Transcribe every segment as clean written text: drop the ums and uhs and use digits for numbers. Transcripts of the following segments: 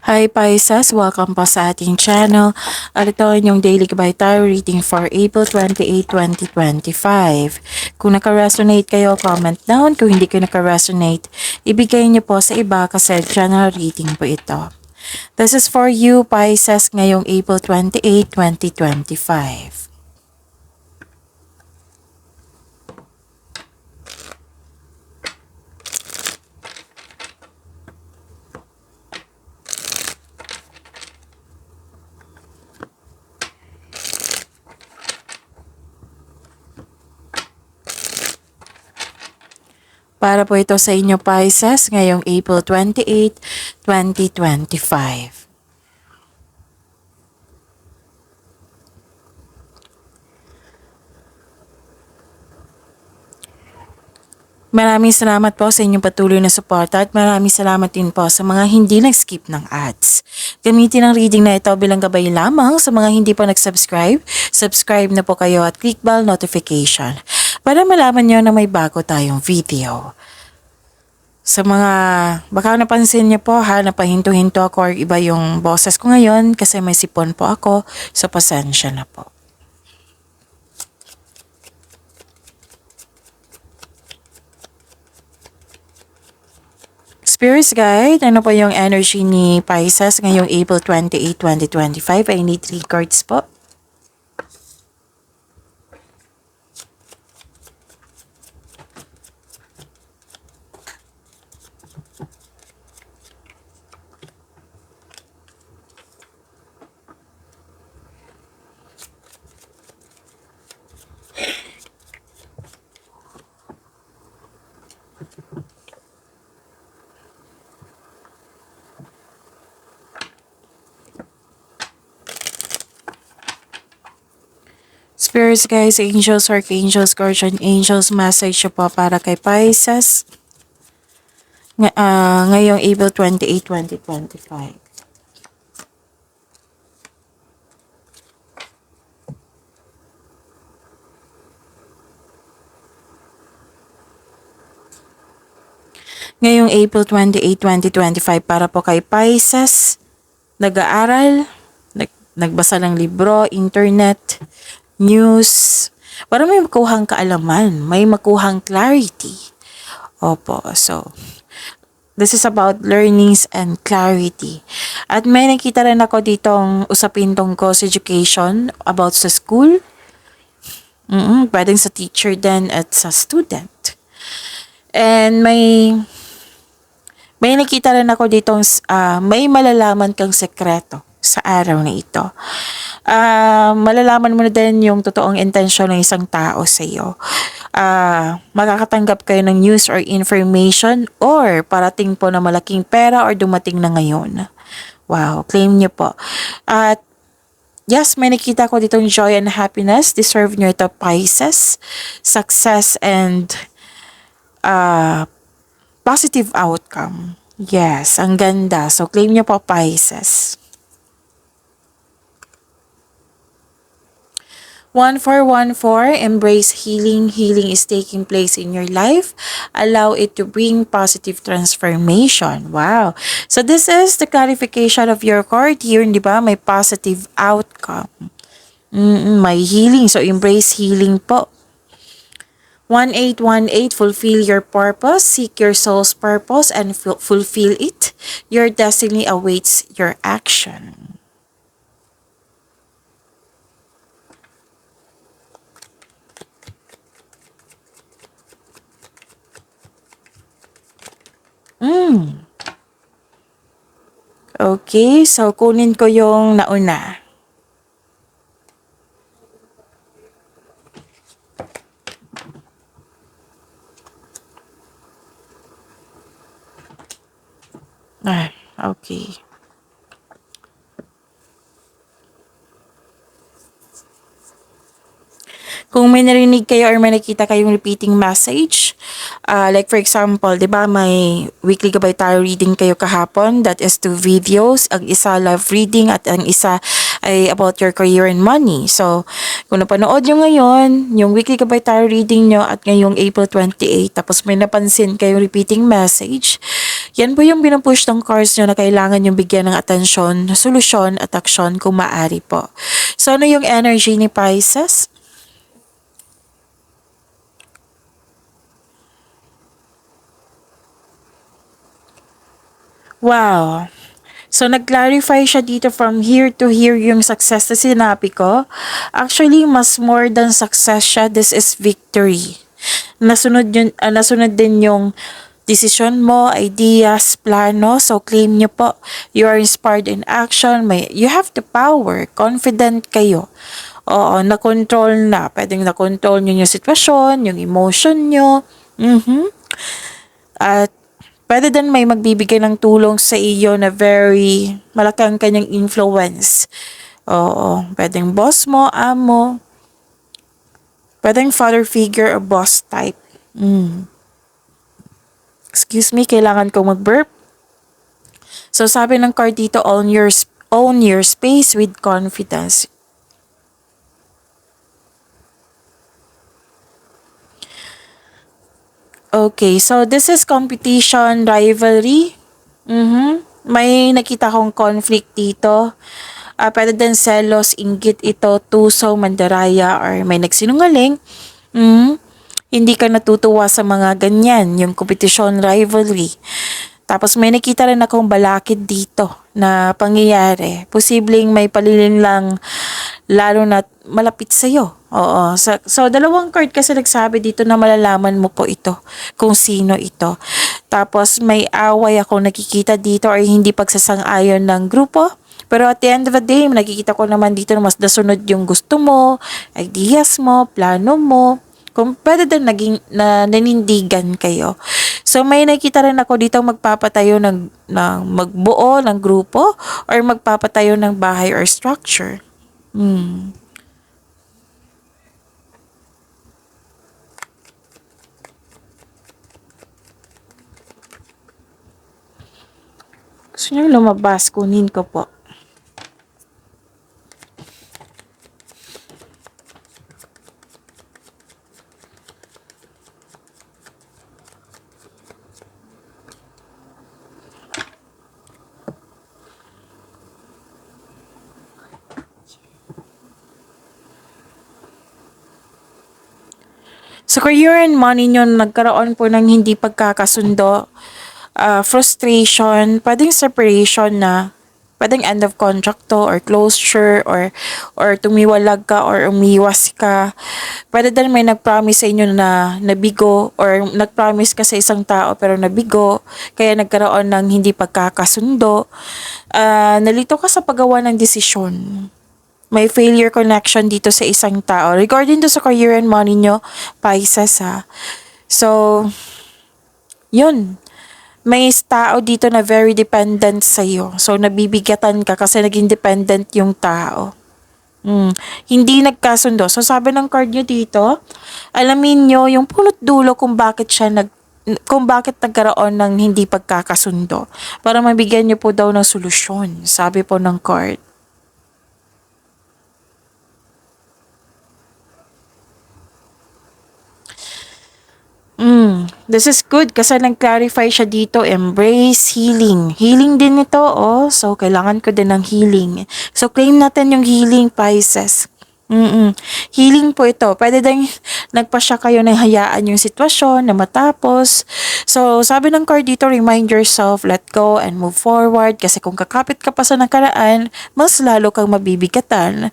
Hi Pisces! Welcome po sa ating channel. At ito ang inyong daily gabay tarot reading for April 28, 2025. Kung naka-resonate kayo, comment down. Kung hindi kayo naka-resonate, ibigay niyo po sa iba kasi general reading po ito. This is for you Pisces ngayong April 28, 2025. Para po ito sa inyo Pisces ngayong April 28, 2025. Maraming salamat po sa inyong patuloy na suporta at maraming salamat din po sa mga hindi nag-skip ng ads. Gamitin ang reading na ito bilang gabay lamang sa mga hindi pa nag-subscribe. Subscribe na po kayo at click bell notification para malaman nyo na may bago tayong video. Sa mga, baka napansin niyo po ha, napahinto-hinto ako or iba yung boses ko ngayon kasi may sipon po ako, so pasensya na po. Spirits Guide, ano po yung energy ni Pisces ngayong April 28, 2025? I need 3 cards po. Spirits guys, angels, archangels, guardian angels, message po para kay Pisces ngayong April 28, 2025. Ngayong April 28, 2025 para po kay Pisces, nag-aaral, nagbasa ng libro, internet, news, para may makuhang kaalaman, may makuhang clarity. Opo, so, this is about learnings and clarity. At may nakita rin ako ditong usapin tungkol sa education about sa school. Pwedeng sa teacher din at sa student. And may nakita rin ako ditong may malalaman kang sekreto sa araw na ito. Malalaman mo na din yung totoong intensyon ng isang tao sa iyo. Makakatanggap kayo ng news or information or parating po na malaking pera or dumating na ngayon. Wow, claim nyo po. At yes, may nakita ko ditong joy and happiness. Deserve nyo ito, Pisces. Success and positive outcome. Yes, ang ganda. So, claim nyo po, Pisces. 1414, embrace healing. Healing is taking place in your life. Allow it to bring positive transformation. Wow. So, this is the clarification of your card here, di ba? May positive outcome. May healing. So, embrace healing po. 1818, fulfill your purpose, seek your soul's purpose, and fulfill it. Your destiny awaits your action. Okay, so kunin ko yung nauna. Okay. Kung may narinig kayo or may nakita kayong repeating message, like for example, di ba may weekly gabay tarot reading kayo kahapon, that is 2 videos, ang isa love reading at ang isa ay about your career and money. So, kung napanood nyo ngayon, yung weekly gabay tarot reading nyo at ngayong April 28, tapos may napansin kayong repeating message, Yan po yung pinupush ng cards nyo na kailangan yung bigyan ng atensyon, solusyon at aksyon kung maaari po. So ano yung energy ni Pisces? Wow! So, nag-clarify siya dito from here to here yung success na sinabi ko. Actually, mas more than success siya. This is victory. Nasunod din yung decision mo, ideas, plano. So, claim nyo po. You are inspired in action. You have the power. Confident kayo. Oo, na-control na. Pwedeng na-control nyo yung sitwasyon, yung emotion nyo. At pwede din may magbibigay ng tulong sa iyo na very malaki ang kanyang influence. Oo, pwedeng boss mo, amo, pwedeng father figure or boss type. Excuse me, kailangan kong mag-burp. So sabi ng card dito, own your space with confidence. Okay, so this is competition, rivalry. May nakita kong conflict dito. Pwede din selos, inggit ito, tuso, mandaraya, or may nagsinungaling. Hindi ka natutuwa sa mga ganyan, yung competition, rivalry. Tapos may nakita rin akong balakid dito na pangyayari. Posibleng may palilin lang lalo na malapit sa'yo. Oo. So, dalawang card kasi nagsabi dito na malalaman mo po ito kung sino ito. Tapos may away ako nakikita dito or hindi pagsasang-ayon ng grupo. Pero at the end of the day, nakikita ko naman dito na mas nasunod yung gusto mo, ideas mo, plano mo. Kung pwede din nanindigan kayo. So may nakita rin ako dito magpapatayo ng magbuo ng grupo or magpapatayo ng bahay or structure. Gusto niyo lumabas, kunin ko po. Sa career and money nyo, nagkaroon po ng hindi pagkakasundo, frustration, pwedeng separation na, pwedeng end of contract to, or closure, or tumiwalag ka, or umiwas ka. Pwede din may nag-promise sa inyo na nabigo, or nag-promise ka sa isang tao pero nabigo, kaya nagkaroon ng hindi pagkakasundo. Nalito ka sa paggawa ng desisyon. May failure connection dito sa isang tao. Regarding to sa career and money nyo, Pisces ha. So, yun. May tao dito na very dependent sa'yo. So, nabibigatan ka kasi naging dependent yung tao. Hindi nagkasundo. So, sabi ng card nyo dito, alamin nyo yung punot dulo kung bakit nagkaroon ng hindi pagkakasundo. Para mabigyan nyo po daw ng solusyon. Sabi po ng card. This is good kasi nag-clarify siya dito, embrace healing. Healing din ito, oh. So, kailangan ko din ng healing. So, claim natin yung healing, Pisces. Healing po ito. Pwede din nagpasya kayo na hayaan yung sitwasyon na matapos. So, sabi ng card dito, remind yourself, let go and move forward. Kasi kung kakapit ka pa sa nakaraan, mas lalo kang mabibigatan.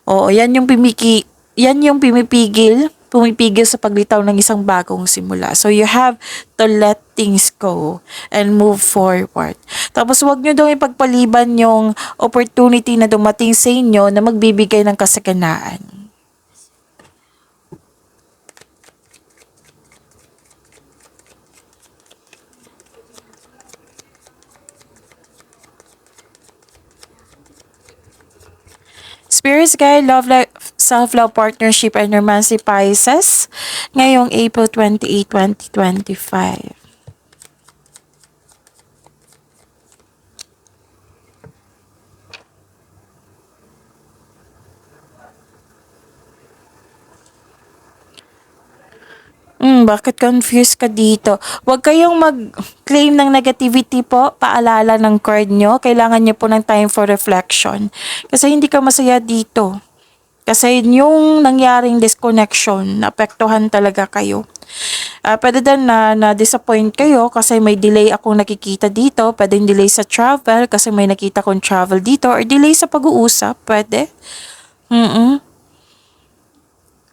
Oo, yan yung pumipigil sa paglitaw ng isang bagong simula. So, you have to let things go and move forward. Tapos, wag nyo daw ipagpaliban yung opportunity na dumating sa inyo na magbibigay ng kasaganaan. Spirits Guide, Love Life, Self-Love Partnership and Romance Pisces ngayong April 28, 2025. Bakit confused ka dito? Huwag kayong mag-claim ng negativity po. Paalala ng card nyo. Kailangan nyo po ng time for reflection. Kasi hindi ka masaya dito. Kasi yung nangyaring disconnection, naapektuhan talaga kayo. Pwede din na na-disappoint kayo kasi may delay akong nakikita dito. Pwedeng delay sa travel kasi may nakita kong travel dito. Or delay sa pag-uusap. Pwede.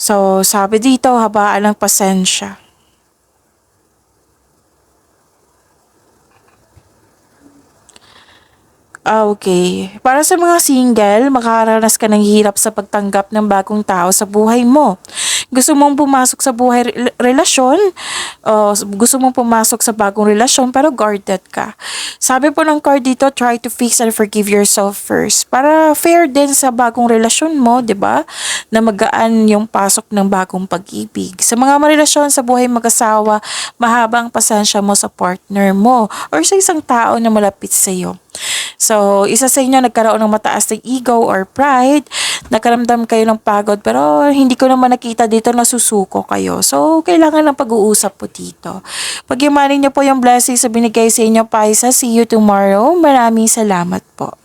So, sabi dito, habaan ng pasensya. Okay. Para sa mga single, makakaranas ka ng hirap sa pagtanggap ng bagong tao sa buhay mo. Gusto mong pumasok sa buhay relasyon, o gusto mong pumasok sa bagong relasyon pero guarded ka. Sabi po ng card dito, try to fix and forgive yourself first. Para fair din sa bagong relasyon mo, 'di ba? Na magaan yung pasok ng bagong pag-ibig. Sa mga marelasyon sa buhay mag-asawa, mahaba ang pasensya mo sa partner mo or sa isang tao na malapit sa iyo. So, isa sa inyo nagkaroon ng mataas na ego or pride, nakaramdam kayo ng pagod pero hindi ko naman nakita dito na susuko kayo. So, kailangan ng pag-uusap po dito. Pagyamanin niyo po yung blessings sa binigay sa inyo, Pisces. See you tomorrow. Maraming salamat po.